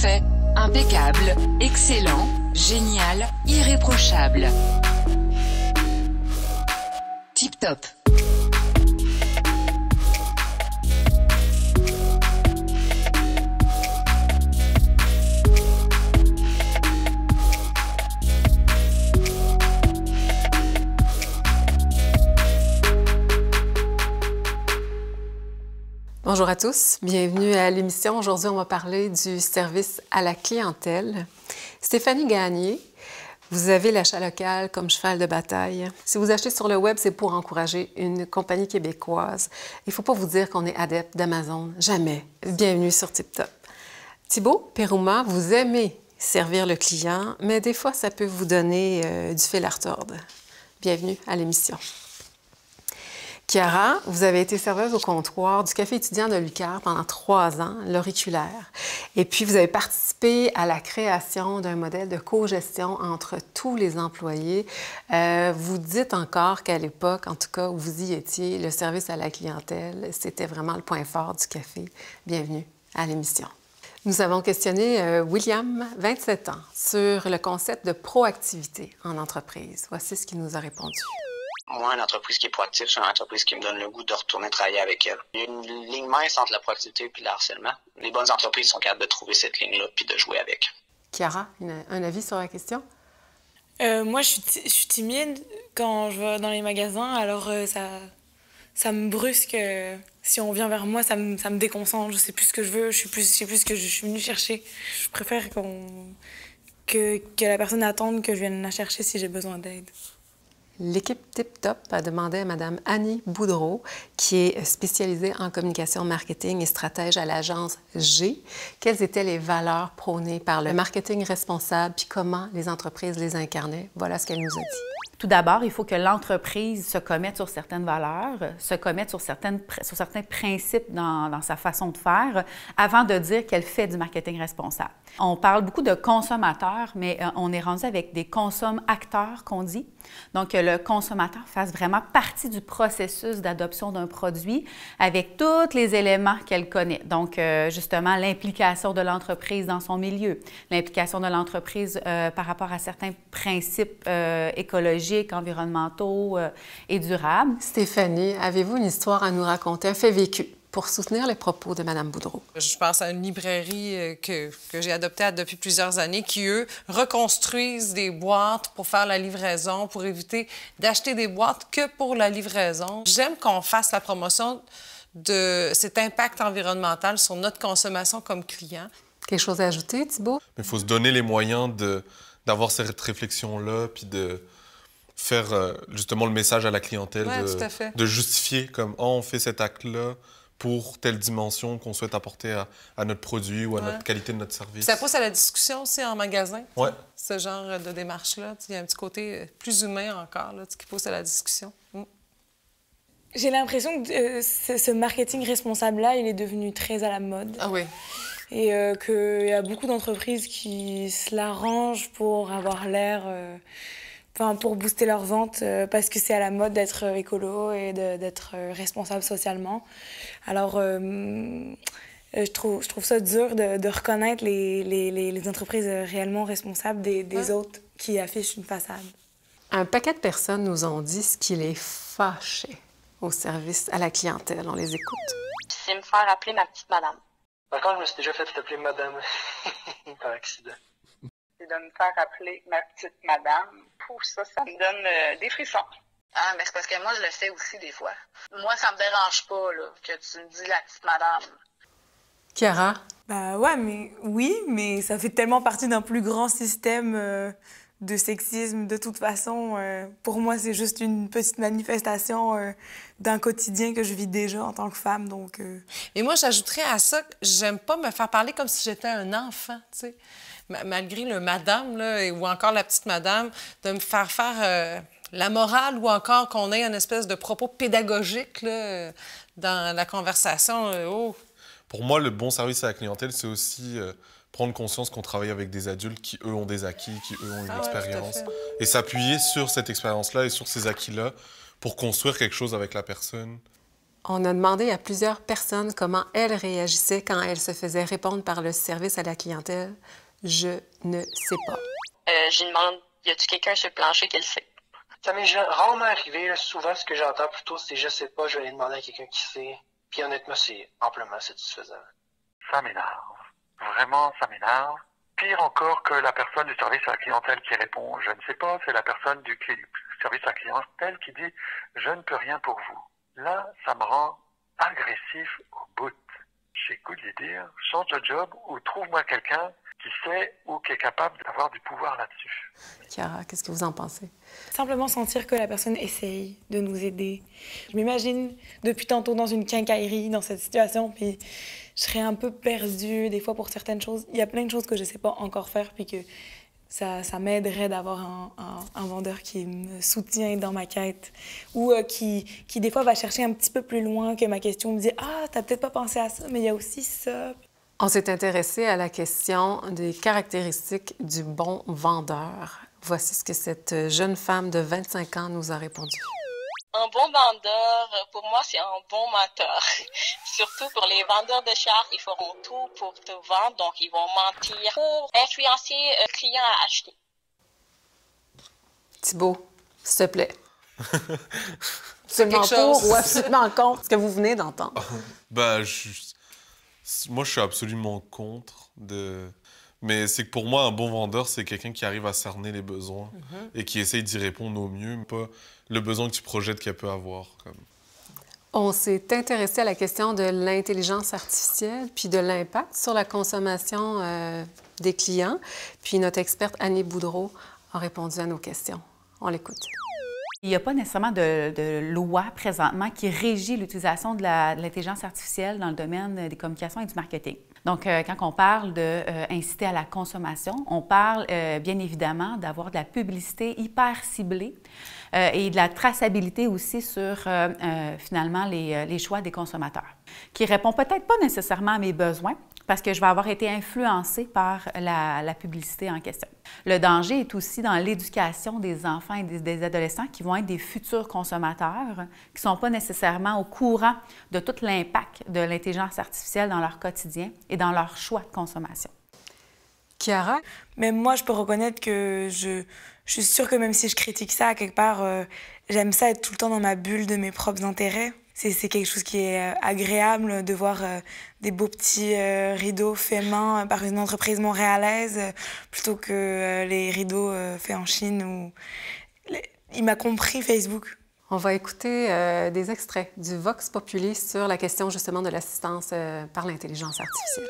parfait, impeccable, excellent, génial, irréprochable. Tip top. Bonjour à tous, bienvenue à l'émission. Aujourd'hui, on va parler du service à la clientèle. Stéphanie Gagné, vous avez l'achat local comme cheval de bataille. Si vous achetez sur le web, c'est pour encourager une compagnie québécoise. Il ne faut pas vous dire qu'on est adepte d'Amazon, jamais. Bienvenue sur TipTop. Thibaut Pérouma, vous aimez servir le client, mais des fois, ça peut vous donner du fil à retordre. Bienvenue à l'émission. Chiara, vous avez été serveuse au comptoir du café étudiant de l'UQAR pendant 3 ans, l'auriculaire. Et puis, vous avez participé à la création d'un modèle de cogestion entre tous les employés. Vous dites encore qu'à l'époque, en tout cas, où vous y étiez, le service à la clientèle, c'était vraiment le point fort du café. Bienvenue à l'émission. Nous avons questionné William, 27 ans, sur le concept de proactivité en entreprise. Voici ce qu'il nous a répondu. Moi, une entreprise qui est proactive, c'est une entreprise qui me donne le goût de retourner travailler avec elle. Il y a une ligne mince entre la proactivité et le harcèlement. Les bonnes entreprises sont capables de trouver cette ligne-là puis de jouer avec. Chiara, un avis sur la question? Moi, je suis timide quand je vais dans les magasins, alors ça me brusque. Si on vient vers moi, ça me déconcentre. Je sais plus ce que je veux, je sais plus ce que je suis venue chercher. Je préfère que la personne attende que je vienne la chercher si j'ai besoin d'aide. L'équipe TipTop a demandé à Mme Annie Boudreau, qui est spécialisée en communication marketing et stratège à l'agence G, quelles étaient les valeurs prônées par le marketing responsable puis comment les entreprises les incarnaient. Voilà ce qu'elle nous a dit. Tout d'abord, il faut que l'entreprise se commette sur certaines valeurs, se commette sur certains principes dans sa façon de faire, avant de dire qu'elle fait du marketing responsable. On parle beaucoup de consommateurs, mais on est rendu avec des consomme-acteurs qu'on dit. Donc, que le consommateur fasse vraiment partie du processus d'adoption d'un produit avec tous les éléments qu'elle connaît. Donc, justement, l'implication de l'entreprise dans son milieu, l'implication de l'entreprise par rapport à certains principes écologiques, environnementaux et durables. Stéphanie, avez-vous une histoire à nous raconter, un fait vécu pour soutenir les propos de Mme Boudreau? Je pense à une librairie que j'ai adoptée depuis plusieurs années qui, eux, reconstruisent des boîtes pour faire la livraison, pour éviter d'acheter des boîtes que pour la livraison. J'aime qu'on fasse la promotion de cet impact environnemental sur notre consommation comme client. Quelque chose à ajouter, Thibaut? Il faut se donner les moyens d'avoir cette réflexion-là, puis de faire justement le message à la clientèle, de justifier comme « on fait cet acte-là » pour telle dimension qu'on souhaite apporter à notre produit ou à notre qualité de notre service. Ça pousse à la discussion aussi en magasin, ouais. Ce genre de démarche-là. Il y a un petit côté plus humain encore là, qui pousse à la discussion. J'ai l'impression que ce marketing responsable-là, il est devenu très à la mode. Ah oui. Et qu'il y a beaucoup d'entreprises qui se l'arrangent pour avoir l'air... pour booster leurs ventes, parce que c'est à la mode d'être écolo et d'être responsable socialement. Alors, je trouve ça dur de reconnaître les entreprises réellement responsables des autres qui affichent une façade. Un paquet de personnes nous ont dit ce qui les fâchait au service à la clientèle. On les écoute. C'est me faire appeler ma petite madame. Par contre, je me suis déjà fait appeler madame par accident. C'est de me faire appeler ma petite madame. Pour ça me donne des frissons. Ah, mais c'est parce que moi, je le fais aussi des fois. Moi, ça me dérange pas, là, que tu me dis la petite madame. Chiara? Mais ça fait tellement partie d'un plus grand système de sexisme. De toute façon, pour moi, c'est juste une petite manifestation d'un quotidien que je vis déjà en tant que femme, donc... Et moi, j'ajouterais à ça que j'aime pas me faire parler comme si j'étais un enfant, tu sais. Malgré le madame, là, ou encore la petite madame, de me faire la morale ou encore qu'on ait une espèce de propos pédagogique là, dans la conversation. Pour moi, le bon service à la clientèle, c'est aussi prendre conscience qu'on travaille avec des adultes qui, eux, ont des acquis, qui, eux, ont une expérience. Et s'appuyer sur cette expérience-là et sur ces acquis-là pour construire quelque chose avec la personne. On a demandé à plusieurs personnes comment elles réagissaient quand elles se faisaient répondre par le service à la clientèle « Je ne sais pas ». J'y demande, y a-tu quelqu'un sur le plancher qui le sait? Ça m'est rarement arrivé. Là. Souvent, ce que j'entends plutôt, c'est « je sais pas, je vais aller demander à quelqu'un qui sait ». Puis honnêtement, c'est amplement satisfaisant. Ça m'énerve. Vraiment, ça m'énerve. Pire encore que la personne du service à la clientèle qui répond « je ne sais pas », c'est la personne du service à la clientèle qui dit « je ne peux rien pour vous ». Là, ça me rend agressif au bout. J'ai le goût de lui dire « change de job ou trouve-moi quelqu'un qui sait ou qui est capable d'avoir du pouvoir là-dessus. » Chiara, qu'est-ce que vous en pensez? Simplement sentir que la personne essaye de nous aider. Je m'imagine depuis tantôt dans une quincaillerie, dans cette situation, puis je serais un peu perdue des fois pour certaines choses. Il y a plein de choses que je ne sais pas encore faire, puis que ça m'aiderait d'avoir un vendeur qui me soutient dans ma quête ou qui des fois va chercher un petit peu plus loin que ma question, me dit « Ah, t'as peut-être pas pensé à ça, mais il y a aussi ça. » On s'est intéressé à la question des caractéristiques du bon vendeur. Voici ce que cette jeune femme de 25 ans nous a répondu. Un bon vendeur, pour moi, c'est un bon mentor. Surtout pour les vendeurs de chars, ils feront tout pour te vendre, donc ils vont mentir pour influencer le client à acheter. Thibault, s'il te plaît. Absolument pour ou absolument contre ce que vous venez d'entendre? Moi, je suis absolument contre de... Mais c'est que pour moi, un bon vendeur, c'est quelqu'un qui arrive à cerner les besoins et qui essaye d'y répondre au mieux, pas le besoin que tu projettes qu'elle peut avoir. Comme. On s'est intéressé à la question de l'intelligence artificielle puis de l'impact sur la consommation des clients. Puis notre experte Annie Boudreau a répondu à nos questions. On l'écoute. Il n'y a pas nécessairement de loi présentement qui régit l'utilisation de l'intelligence artificielle dans le domaine des communications et du marketing. Donc, quand on parle d'inciter à la consommation, on parle bien évidemment d'avoir de la publicité hyper ciblée et de la traçabilité aussi sur finalement les choix des consommateurs, qui ne répond peut-être pas nécessairement à mes besoins parce que je vais avoir été influencée par la publicité en question. Le danger est aussi dans l'éducation des enfants et des adolescents qui vont être des futurs consommateurs, qui ne sont pas nécessairement au courant de tout l'impact de l'intelligence artificielle dans leur quotidien et dans leur choix de consommation. Chiara? Mais moi, je peux reconnaître que je suis sûre que même si je critique ça, à quelque part, j'aime ça être tout le temps dans ma bulle de mes propres intérêts. C'est quelque chose qui est agréable de voir des beaux petits rideaux faits main par une entreprise montréalaise plutôt que les rideaux faits en Chine. Il m'a compris, Facebook. On va écouter des extraits du Vox Populi sur la question justement de l'assistance par l'intelligence artificielle.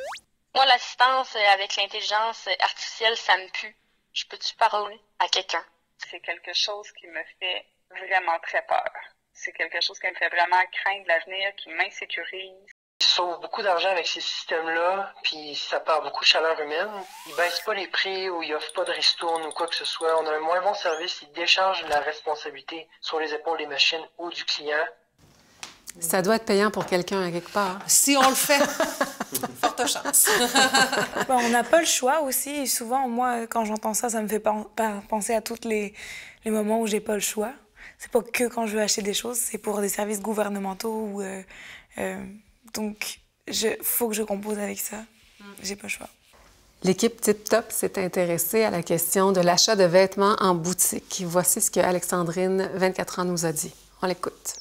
Moi, l'assistance avec l'intelligence artificielle, ça me pue. Je peux-tu parler à quelqu'un? C'est quelque chose qui me fait vraiment très peur. C'est quelque chose qui me fait vraiment craindre l'avenir, qui m'insécurise. Ils sauvent beaucoup d'argent avec ces systèmes-là, puis ça perd beaucoup de chaleur humaine. Ils baissent pas les prix ou ils offrent pas de ristourne ou quoi que ce soit. On a un moins bon service, ils déchargent la responsabilité sur les épaules des machines ou du client. Ça doit être payant pour quelqu'un à quelque part. Si on le fait, forte chance. On n'a pas le choix aussi. Et souvent, moi, quand j'entends ça, ça me fait penser à tous les moments où j'ai pas le choix. C'est pas que quand je veux acheter des choses, c'est pour des services gouvernementaux. Donc, faut que je compose avec ça. J'ai pas le choix. L'équipe Tip Top s'est intéressée à la question de l'achat de vêtements en boutique. Voici ce que Alexandrine, 24 ans, nous a dit. On l'écoute.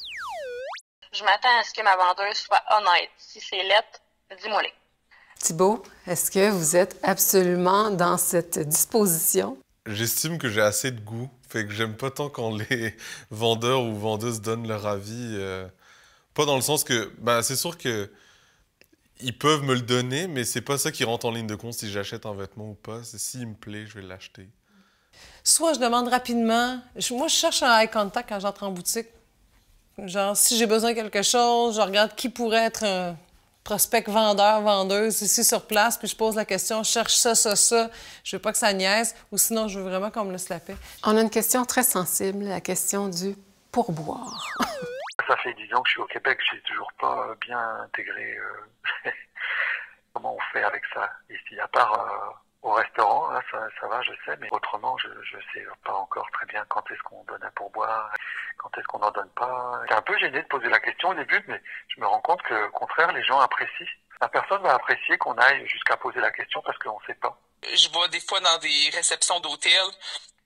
Je m'attends à ce que ma vendeuse soit honnête. Si c'est lettre, dis-moi-les. Thibault, est-ce que vous êtes absolument dans cette disposition? J'estime que j'ai assez de goût. Fait que j'aime pas tant quand les vendeurs ou vendeuses donnent leur avis. Pas dans le sens que... c'est sûr que ils peuvent me le donner, mais c'est pas ça qui rentre en ligne de compte si j'achète un vêtement ou pas. C'est s'il me plaît, je vais l'acheter. Soit je demande rapidement. Moi, je cherche un eye contact quand j'entre en boutique. Genre, si j'ai besoin de quelque chose, je regarde qui pourrait être un prospect vendeur, vendeuse ici sur place, puis je pose la question, je cherche ça. Je veux pas que ça niaise, ou sinon, je veux vraiment qu'on me laisse la paix. On a une question très sensible, la question du pourboire. Ça fait 10 ans que je suis au Québec, j'ai toujours pas bien intégré comment on fait avec ça ici, à part au restaurant, là, ça va, je sais, mais autrement, je sais pas encore très bien quand est-ce qu'on donne un pourboire. quand est-ce qu'on n'en donne pas. J'étais un peu gêné de poser la question au début, mais je me rends compte que, au contraire, les gens apprécient. La personne va apprécier qu'on aille jusqu'à poser la question parce qu'on ne sait pas. Je vois des fois dans des réceptions d'hôtels,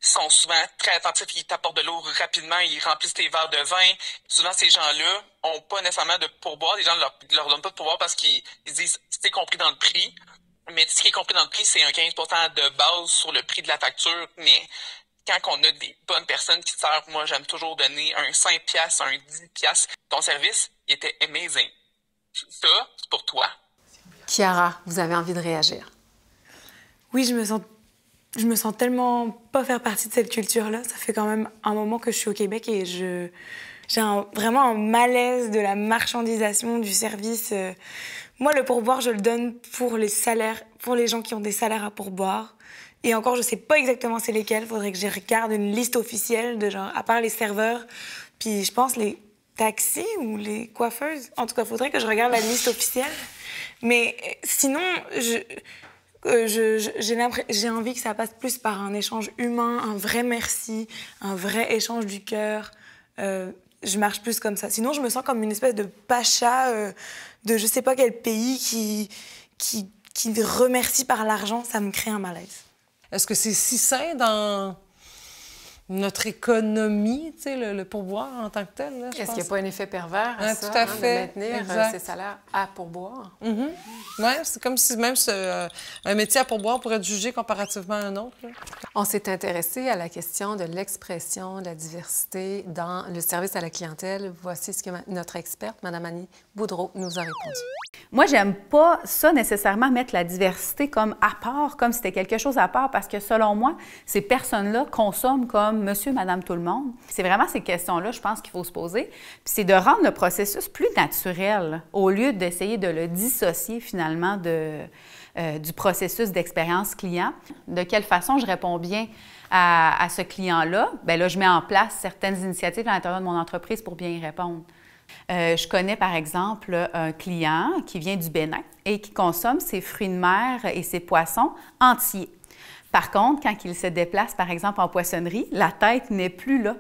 ils sont souvent très attentifs, ils t'apportent de l'eau rapidement, ils remplissent tes verres de vin. Souvent, ces gens-là ont pas nécessairement de pourboire. Les gens ne leur donnent pas de pourboire parce qu'ils disent « c'est compris dans le prix ». Mais ce qui est compris dans le prix, c'est un 15% de base sur le prix de la facture. Mais quand on a des bonnes personnes qui servent, moi, j'aime toujours donner un 5$, un 10$. Ton service, il était amazing. Ça, c'est pour toi. Chiara, vous avez envie de réagir? Oui, je me sens tellement pas faire partie de cette culture-là. Ça fait quand même un moment que je suis au Québec et j'ai vraiment un malaise de la marchandisation du service. Moi, le pourboire, je le donne pour les salaires, pour les gens qui ont des salaires à pourboire. Et encore, je sais pas exactement c'est lesquels. Faudrait que je regarde une liste officielle de genre, à part les serveurs, puis je pense les taxis ou les coiffeuses. En tout cas, faudrait que je regarde la liste officielle. Mais sinon, j'ai envie que ça passe plus par un échange humain, un vrai merci, un vrai échange du cœur. Je marche plus comme ça. Sinon, je me sens comme une espèce de pacha de je sais pas quel pays qui remercie par l'argent. Ça me crée un malaise. Est-ce que c'est si sain dans notre économie, tu sais, le pourboire en tant que tel? Là, est-ce qu'il n'y a pas un effet pervers à ça, tout à fait. de maintenir ces salaires à pourboire? Mm-hmm. Oui, c'est comme si même un métier à pourboire pourrait être jugé comparativement à un autre. Là. On s'est intéressé à la question de l'expression de la diversité dans le service à la clientèle. Voici ce que notre experte, Mme Annie Boudreau, nous a répondu. Moi, j'aime pas ça nécessairement mettre la diversité comme à part, comme si c'était quelque chose à part, parce que selon moi, ces personnes-là consomment comme monsieur, madame, tout le monde. C'est vraiment ces questions-là, je pense, qu'il faut se poser. Puis c'est de rendre le processus plus naturel, au lieu d'essayer de le dissocier finalement du processus d'expérience client. De quelle façon je réponds bien à ce client-là? Bien là, je mets en place certaines initiatives à l'intérieur de mon entreprise pour bien y répondre. Je connais, par exemple, un client qui vient du Bénin et qui consomme ses fruits de mer et ses poissons entiers. Par contre, quand il se déplace, par exemple, en poissonnerie, la tête n'est plus là.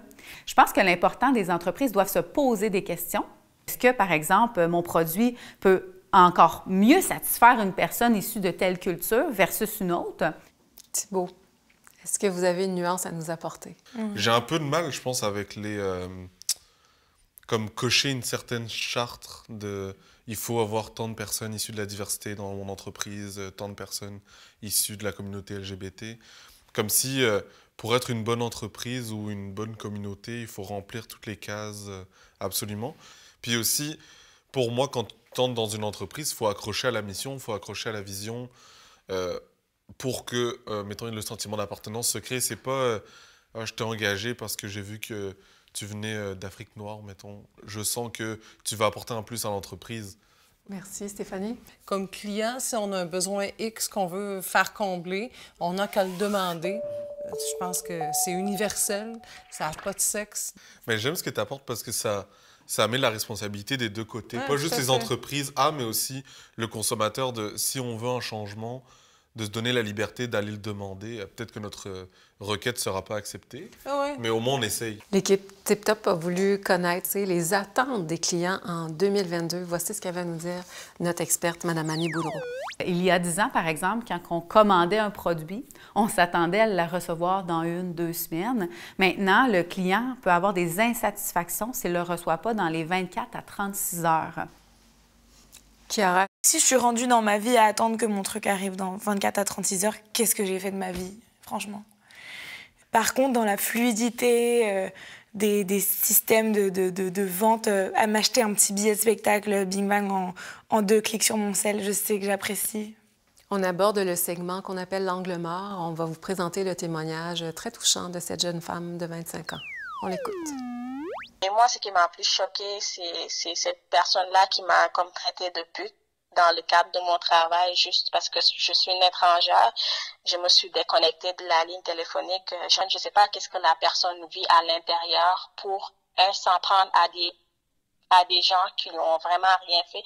Je pense que l'important des entreprises doivent se poser des questions. Est-ce que, par exemple, mon produit peut encore mieux satisfaire une personne issue de telle culture versus une autre? Thibault, est-ce que vous avez une nuance à nous apporter? J'ai un peu de mal, je pense, avec les... comme cocher une certaine charte de il faut avoir tant de personnes issues de la diversité dans mon entreprise, tant de personnes issues de la communauté LGBT. Comme si pour être une bonne entreprise ou une bonne communauté, il faut remplir toutes les cases absolument. Puis aussi, pour moi, quand tu entres dans une entreprise, il faut accrocher à la mission, il faut accrocher à la vision pour que, mettons, le sentiment d'appartenance se crée. C'est pas je t'ai engagé parce que j'ai vu que tu venais d'Afrique noire, mettons. Je sens que tu vas apporter un plus à l'entreprise. Merci, Stéphanie. Comme client, si on a un besoin X qu'on veut faire combler, on n'a qu'à le demander. Je pense que c'est universel, ça n'a pas de sexe. Mais j'aime ce que tu apportes parce que ça met la responsabilité des deux côtés. Pas juste les entreprises, mais aussi le consommateur. Si on veut un changement, de se donner la liberté d'aller le demander. Peut-être que notre requête ne sera pas acceptée, mais au moins on essaye. L'équipe Tip Top a voulu connaître les attentes des clients en 2022. Voici ce qu'elle va nous dire notre experte, Mme Annie Boudreau. Il y a 10 ans, par exemple, quand on commandait un produit, on s'attendait à le recevoir dans 1-2 semaines. Maintenant, le client peut avoir des insatisfactions s'il ne le reçoit pas dans les 24 à 36 heures. Chiara. Si je suis rendue dans ma vie à attendre que mon truc arrive dans 24 à 36 heures, qu'est-ce que j'ai fait de ma vie, franchement? Par contre, dans la fluidité des systèmes de vente, à m'acheter un petit billet de spectacle Bing Bang en 2 clics sur mon cell, je sais que j'apprécie. On aborde le segment qu'on appelle l'angle mort. On va vous présenter le témoignage très touchant de cette jeune femme de 25 ans. On l'écoute. Et moi, ce qui m'a plus choquée, c'est cette personne-là qui m'a comme traité de pute dans le cadre de mon travail, juste parce que je suis une étrangère. Je me suis déconnectée de la ligne téléphonique. Je ne sais pas qu'est-ce que la personne vit à l'intérieur pour s'en prendre à des gens qui n'ont vraiment rien fait.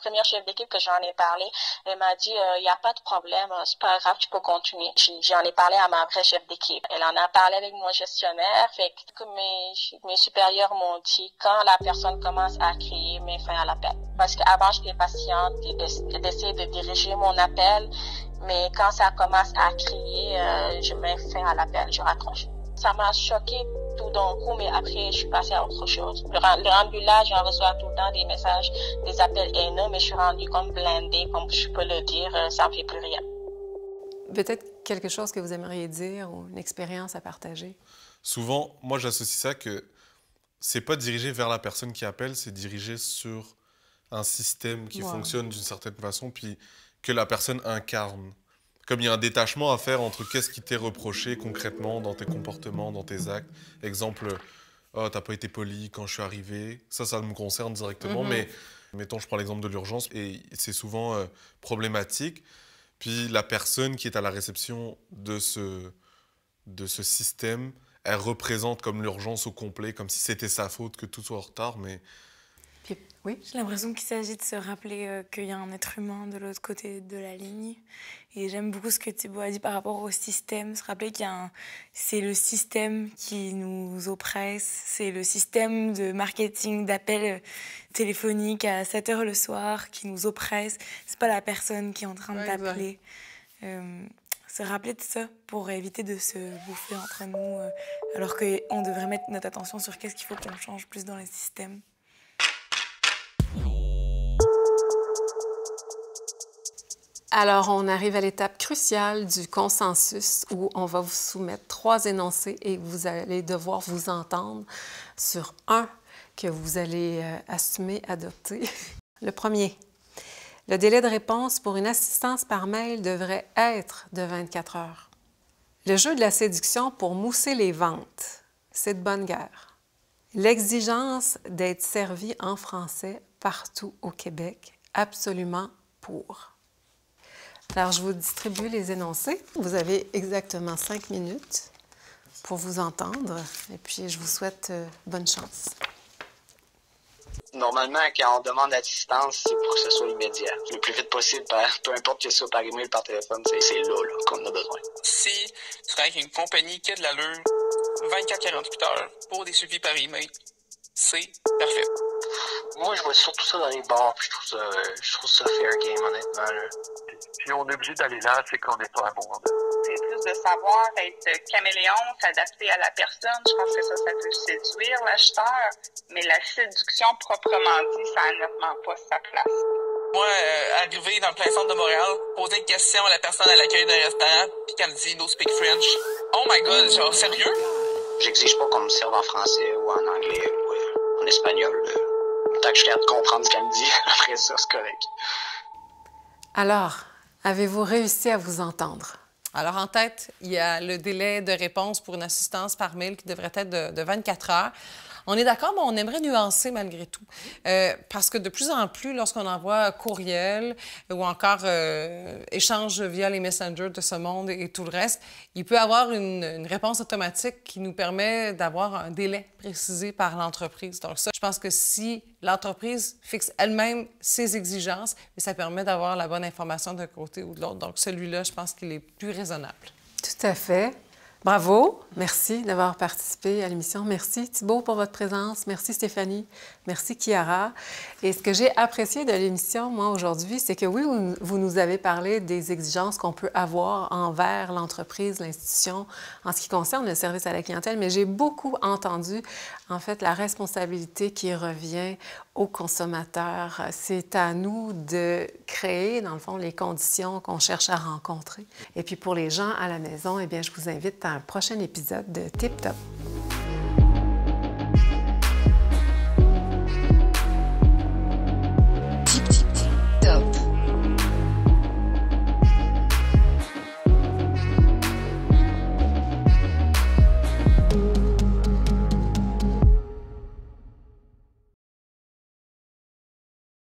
première chef d'équipe que j'en ai parlé, elle m'a dit, il n'y a pas de problème, c'est pas grave, tu peux continuer. J'en ai parlé à ma vraie chef d'équipe. Elle en a parlé avec mon gestionnaire, fait que mes supérieurs m'ont dit, quand la personne commence à crier, mets fin à l'appel. Parce qu'avant, j'étais patiente d'essayer de diriger mon appel, mais quand ça commence à crier, je mets fin à l'appel, je raccroche. Ça m'a choqué tout d'un coup, mais après, je suis passée à autre chose. Le rendu là, j'en reçois tout le temps des messages, des appels haineux, mais je suis rendue comme blindée, comme je peux le dire, ça me fait plus rien. Peut-être quelque chose que vous aimeriez dire ou une expérience à partager? Souvent, moi, j'associe ça que c'est pas dirigé vers la personne qui appelle, c'est dirigé sur un système qui fonctionne d'une certaine façon, puis que la personne incarne. Comme il y a un détachement à faire entre qu'est-ce qui t'est reproché concrètement dans tes comportements, dans tes actes. Exemple, « Oh, t'as pas été poli quand je suis arrivé. » Ça me concerne directement, mais mettons, je prends l'exemple de l'urgence, et c'est souvent problématique. Puis la personne qui est à la réception de ce système, elle représente comme l'urgence au complet, comme si c'était sa faute que tout soit en retard, mais... Oui. J'ai l'impression qu'il s'agit de se rappeler qu'il y a un être humain de l'autre côté de la ligne. Et j'aime beaucoup ce que Thibaut a dit par rapport au système. Se rappeler c'est le système qui nous oppresse. C'est le système de marketing, d'appels téléphoniques à 7 h le soir qui nous oppresse. C'est pas la personne qui est en train de t'appeler. Se rappeler de ça pour éviter de se bouffer entre nous, alors qu'on devrait mettre notre attention sur qu'est-ce qu'il faut qu'on change plus dans les systèmes. Alors, on arrive à l'étape cruciale du consensus où on va vous soumettre 3 énoncés et vous allez devoir vous entendre sur un que vous allez assumer, adopter. Le premier, le délai de réponse pour une assistance par mail devrait être de 24 heures. Le jeu de la séduction pour mousser les ventes, c'est de bonne guerre. L'exigence d'être servi en français partout au Québec, absolument pour. Alors, je vous distribue les énoncés. Vous avez exactement 5 minutes pour vous entendre. Et puis, je vous souhaite bonne chance. Normalement, quand on demande l'assistance, c'est pour que ce soit immédiat. Le plus vite possible, peu importe que ce soit par email ou par téléphone, c'est là qu'on a besoin. Si tu travailles avec une compagnie qui a de l'allure, 24-48 heures pour des suivis par email, c'est parfait. Moi, je vois surtout ça dans les bars, puis je trouve ça fair game, honnêtement. Là. Si on est obligé d'aller là, c'est qu'on n'est pas un bon vendeur. C'est plus de savoir être caméléon, s'adapter à la personne. Je pense que ça peut séduire l'acheteur, mais la séduction proprement dit, ça n'a nettement pas sa place. Moi, arriver dans le plein centre de Montréal, poser une question à la personne à l'accueil d'un restaurant, puis qu'elle me dit « No speak French ». Oh my God, genre sérieux? J'exige pas qu'on me serve en français ou en anglais ou en espagnol. Tant que je suis capable de comprendre ce qu'elle me dit, après ça, c'est correct. Alors, avez-vous réussi à vous entendre? Alors, en tête, il y a le délai de réponse pour une assistance par mail qui devrait être de 24 heures. On est d'accord, mais on aimerait nuancer malgré tout. Parce que de plus en plus, lorsqu'on envoie courriel ou encore échange via les messengers de ce monde et tout le reste, il peut y avoir une réponse automatique qui nous permet d'avoir un délai précisé par l'entreprise. Donc ça, je pense que si l'entreprise fixe elle-même ses exigences, ça permet d'avoir la bonne information d'un côté ou de l'autre. Donc celui-là, je pense qu'il est plus raisonnable. Tout à fait. Bravo, merci d'avoir participé à l'émission. Merci Thibaut pour votre présence. Merci Stéphanie. Merci Chiara. Et ce que j'ai apprécié de l'émission, moi, aujourd'hui, c'est que oui, vous nous avez parlé des exigences qu'on peut avoir envers l'entreprise, l'institution, en ce qui concerne le service à la clientèle, mais j'ai beaucoup entendu, en fait, la responsabilité qui revient aux consommateurs. C'est à nous de créer, dans le fond, les conditions qu'on cherche à rencontrer. Et puis pour les gens à la maison, eh bien, je vous invite à un prochain épisode de Tip Top.